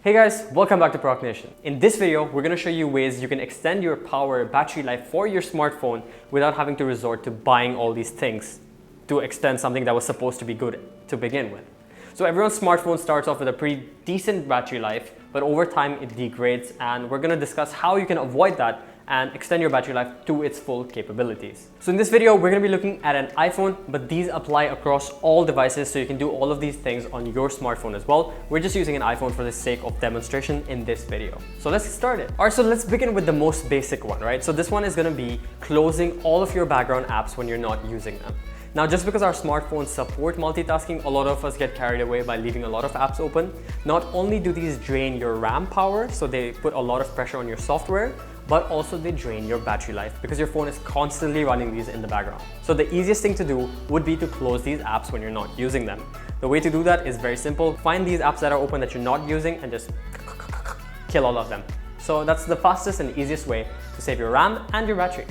Hey guys, welcome back to Precaution. In this video, we're going to show you ways you can extend your power battery life for your smartphone without having to resort to buying all these things to extend something that was supposed to be good to begin with. So everyone's smartphone starts off with a pretty decent battery life, but over time it degrades, and we're going to discuss how you can avoid that and extend your battery life to its full capabilities. So in this video, we're going to be looking at an iPhone, but these apply across all devices, so you can do all of these things on your smartphone as well. We're just using an iPhone for the sake of demonstration in this video. So let's get started. All right, so let's begin with the most basic one, right? So this one is going to be closing all of your background apps when you're not using them. Now, just because our smartphones support multitasking, a lot of us get carried away by leaving a lot of apps open. Not only do these drain your RAM power, so they put a lot of pressure on your software, but also they drain your battery life because your phone is constantly running these in the background. So the easiest thing to do would be to close these apps when you're not using them. The way to do that is very simple. Find these apps that are open that you're not using and just kill all of them. So that's the fastest and easiest way to save your RAM and your battery.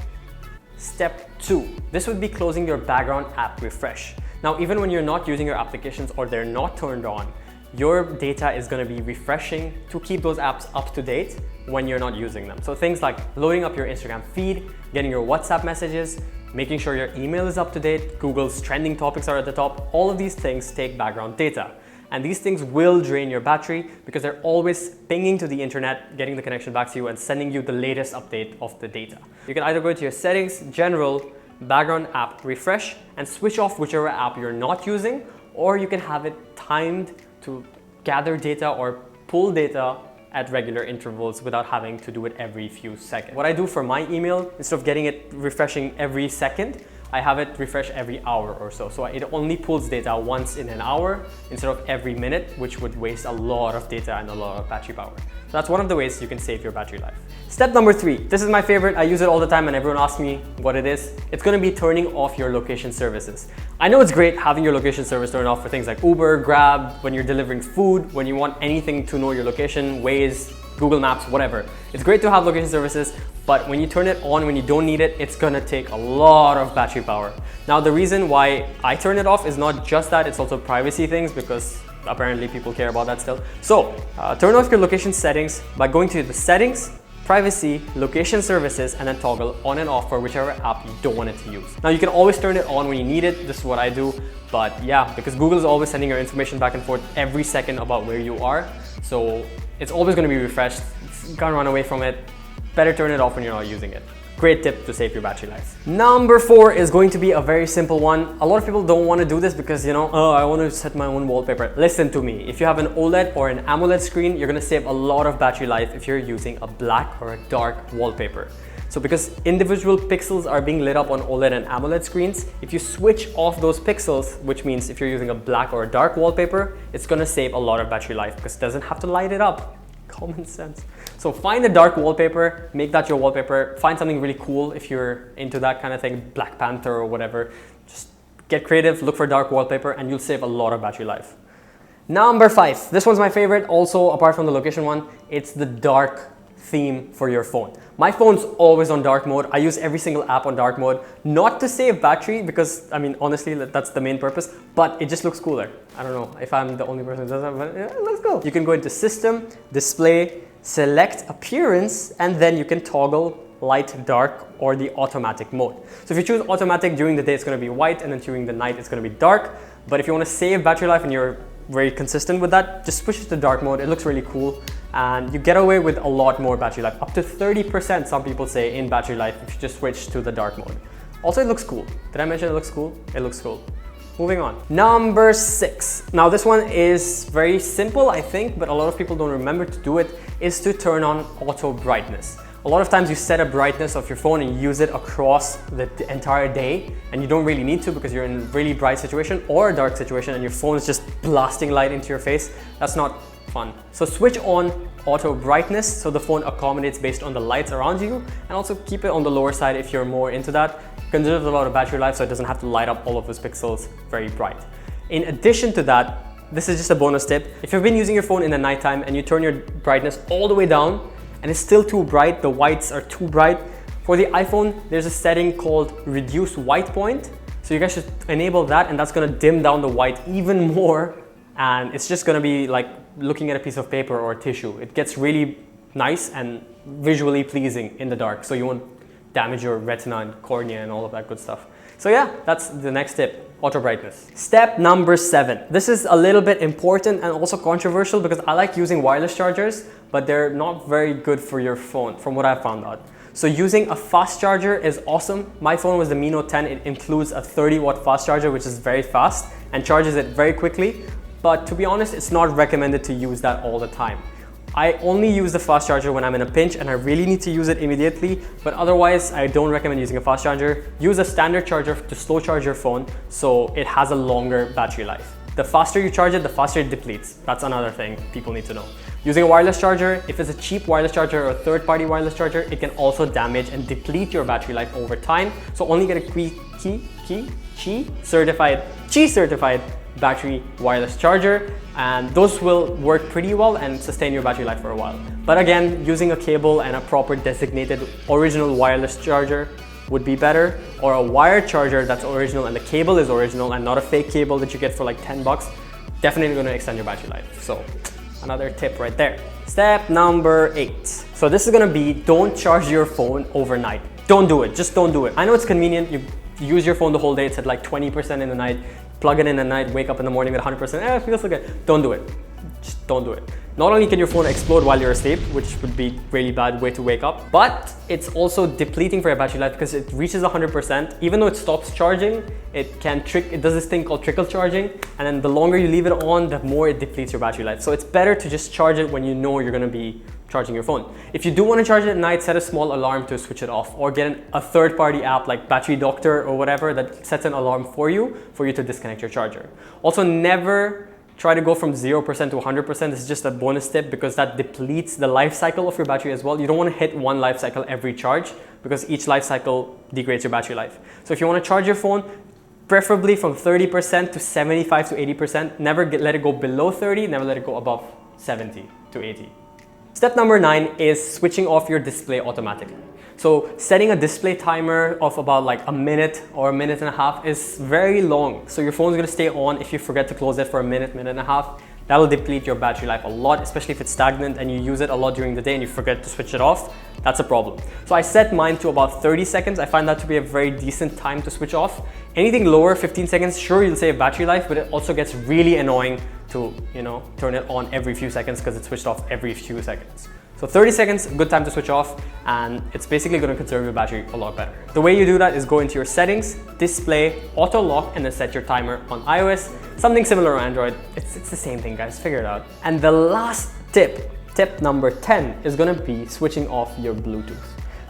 Step 2. This would be closing your background app refresh. Now, even when you're not using your applications or they're not turned on, your data is going to be refreshing to keep those apps up to date when you're not using them. So things like loading up your Instagram feed, getting your WhatsApp messages, making sure your email is up to date, Google's trending topics are at the top, all of these things take background data. And these things will drain your battery because they're always pinging to the internet, getting the connection back to you and sending you the latest update of the data. You can either go to your settings, general, background app refresh, and switch off whichever app you're not using, or you can have it timed to gather data or pull data at regular intervals without having to do it every few seconds. What I do for my email, instead of getting it refreshing every second, I have it refresh every hour or so. So it only pulls data once in an hour instead of every minute, which would waste a lot of data and a lot of battery power. So that's one of the ways you can save your battery life. Step number 3. This is my favorite. I use it all the time and everyone asks me what it is. It's going to be turning off your location services. I know it's great having your location service turned off for things like Uber, Grab, when you're delivering food, when you want anything to know your location, Waze, Google Maps, whatever. It's great to have location services, but when you turn it on when you don't need it, it's gonna take a lot of battery power. Now, the reason why I turn it off is not just that, it's also privacy things because apparently people care about that still. So turn off your location settings by going to the settings, privacy, location services, and then toggle on and off for whichever app you don't want it to use. Now, you can always turn it on when you need it. This is what I do. But yeah, because Google is always sending your information back and forth every second about where you are. So it's always going to be refreshed. You can't run away from it. Better turn it off when you're not using it. Great tip to save your battery life. Number 4 is going to be a very simple one. A lot of people don't want to do this because, oh, I want to set my own wallpaper. Listen to me. If you have an OLED or an AMOLED screen, you're going to save a lot of battery life if you're using a black or a dark wallpaper. So because individual pixels are being lit up on OLED and AMOLED screens, if you switch off those pixels, which means if you're using a black or a dark wallpaper, it's going to save a lot of battery life because it doesn't have to light it up. Common sense. So find a dark wallpaper, make that your wallpaper, find something really cool if you're into that kind of thing, Black Panther or whatever. Just get creative, look for dark wallpaper, and you'll save a lot of battery life. Number 5, this one's my favorite also apart from the location one, it's the dark theme for your phone. My phone's always on dark mode. I use every single app on dark mode, not to save battery because, I mean, honestly, that's the main purpose, but it just looks cooler. I don't know if I'm the only person who does that, but yeah, let's go. You can go into System, Display, select Appearance, and then you can toggle light, dark, or the automatic mode. So if you choose automatic, during the day it's going to be white, and then during the night it's going to be dark. But if you want to save battery life and you're very consistent with that, just switch it to dark mode. It looks really cool. And you get away with a lot more battery life, up to 30% some people say in battery life if you just switch to the dark mode. Also, it looks cool. Did I mention it looks cool? It looks cool. Moving on. Number 6. Now this one is very simple, I think, but a lot of people don't remember to do it, is to turn on auto brightness. A lot of times you set a brightness of your phone and you use it across the entire day and you don't really need to because you're in a really bright situation or a dark situation and your phone is just blasting light into your face. That's not fun. So switch on auto brightness so the phone accommodates based on the lights around you, and also keep it on the lower side if you're more into that. Conserves a lot of battery life so it doesn't have to light up all of those pixels very bright. In addition to that, this is just a bonus tip. If you've been using your phone in the nighttime and you turn your brightness all the way down and it's still too bright, the whites are too bright, for the iPhone, there's a setting called Reduce White Point. So you guys should enable that, and that's gonna dim down the white even more, and it's just gonna be like looking at a piece of paper or a tissue. It gets really nice and visually pleasing in the dark, so you won't damage your retina and cornea and all of that good stuff. So yeah, that's the next tip, auto brightness. Step number 7. This is a little bit important and also controversial because I like using wireless chargers, but they're not very good for your phone from what I found out. So using a fast charger is awesome. My phone was the Mi Note 10. It includes a 30-watt fast charger, which is very fast and charges it very quickly. But to be honest, it's not recommended to use that all the time. I only use the fast charger when I'm in a pinch and I really need to use it immediately, but otherwise I don't recommend using a fast charger. Use a standard charger to slow charge your phone so it has a longer battery life. The faster you charge it, the faster it depletes. That's another thing people need to know. Using a wireless charger, if it's a cheap wireless charger or a third-party wireless charger, it can also damage and deplete your battery life over time. So only get a Qi certified battery wireless charger, and those will work pretty well and sustain your battery life for a while. But again, using a cable and a proper designated original wireless charger would be better, or a wired charger that's original and the cable is original and not a fake cable that you get for like 10 bucks, definitely going to extend your battery life. So another tip right there. Step number 8. So this is going to be, don't charge your phone overnight. Don't do it. Just don't do it. I know it's convenient. You use your phone the whole day. It's at like 20% in the night. Plug it in at night, wake up in the morning with 100%. It feels so good. Don't do it. Just don't do it. Not only can your phone explode while you're asleep, which would be really bad way to wake up, but it's also depleting for your battery life because it reaches 100%. Even though it stops charging, it does this thing called trickle charging, and then the longer you leave it on, the more it depletes your battery life. So it's better to just charge it when you know you're going to be charging your phone. If you do want to charge it at night, set a small alarm to switch it off, or get a third-party app like Battery Doctor or whatever that sets an alarm for you to disconnect your charger. Also, never try to go from 0% to 100%. This is just a bonus tip because that depletes the life cycle of your battery as well. You don't want to hit one life cycle every charge because each life cycle degrades your battery life. So if you want to charge your phone, preferably from 30% to 75 to 80%, never let it go below 30, never let it go above 70 to 80. Step number 9 is switching off your display automatically. So setting a display timer of about like a minute or a minute and a half is very long. So your phone's gonna stay on if you forget to close it for a minute, minute and a half. That'll deplete your battery life a lot, especially if it's stagnant and you use it a lot during the day and you forget to switch it off. That's a problem. So I set mine to about 30 seconds. I find that to be a very decent time to switch off. Anything lower, 15 seconds, sure, you'll save battery life, but it also gets really annoying to, turn it on every few seconds because it's switched off every few seconds. So 30 seconds, good time to switch off, and it's basically going to conserve your battery a lot better. The way you do that is go into your settings, display, auto lock, and then set your timer on iOS. Something similar on Android. It's the same thing, guys, figure it out. And the last tip number 10 is going to be switching off your Bluetooth.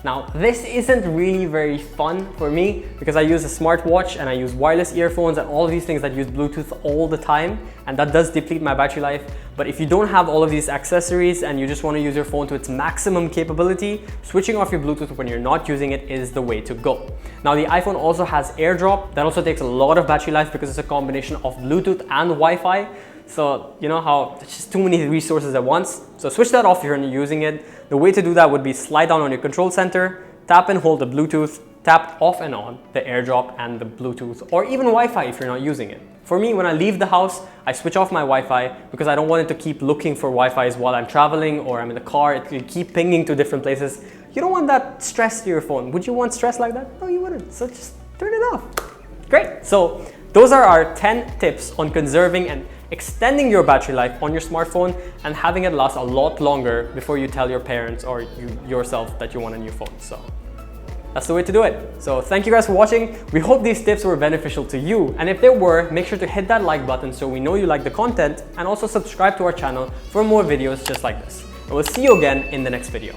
Now, this isn't really very fun for me because I use a smartwatch and I use wireless earphones and all of these things that use Bluetooth all the time, and that does deplete my battery life. But if you don't have all of these accessories and you just want to use your phone to its maximum capability, switching off your Bluetooth when you're not using it is the way to go. Now, the iPhone also has AirDrop. That also takes a lot of battery life because it's a combination of Bluetooth and Wi-Fi. So you know how it's just too many resources at once. So switch that off if you're not using it. The way to do that would be slide down on your control center, tap and hold the Bluetooth, tap off and on the AirDrop and the Bluetooth, or even Wi-Fi if you're not using it. For me, when I leave the house, I switch off my Wi-Fi because I don't want it to keep looking for Wi-Fi while I'm traveling or I'm in the car. It will keep pinging to different places. You don't want that stress to your phone. Would you want stress like that? No, you wouldn't. So just turn it off. Great. So those are our 10 tips on conserving and extending your battery life on your smartphone and having it last a lot longer before you tell your parents or yourself that you want a new phone. So that's the way to do it. So thank you guys for watching. We hope these tips were beneficial to you. And if they were, make sure to hit that like button so we know you like the content, and also subscribe to our channel for more videos just like this. And we'll see you again in the next video.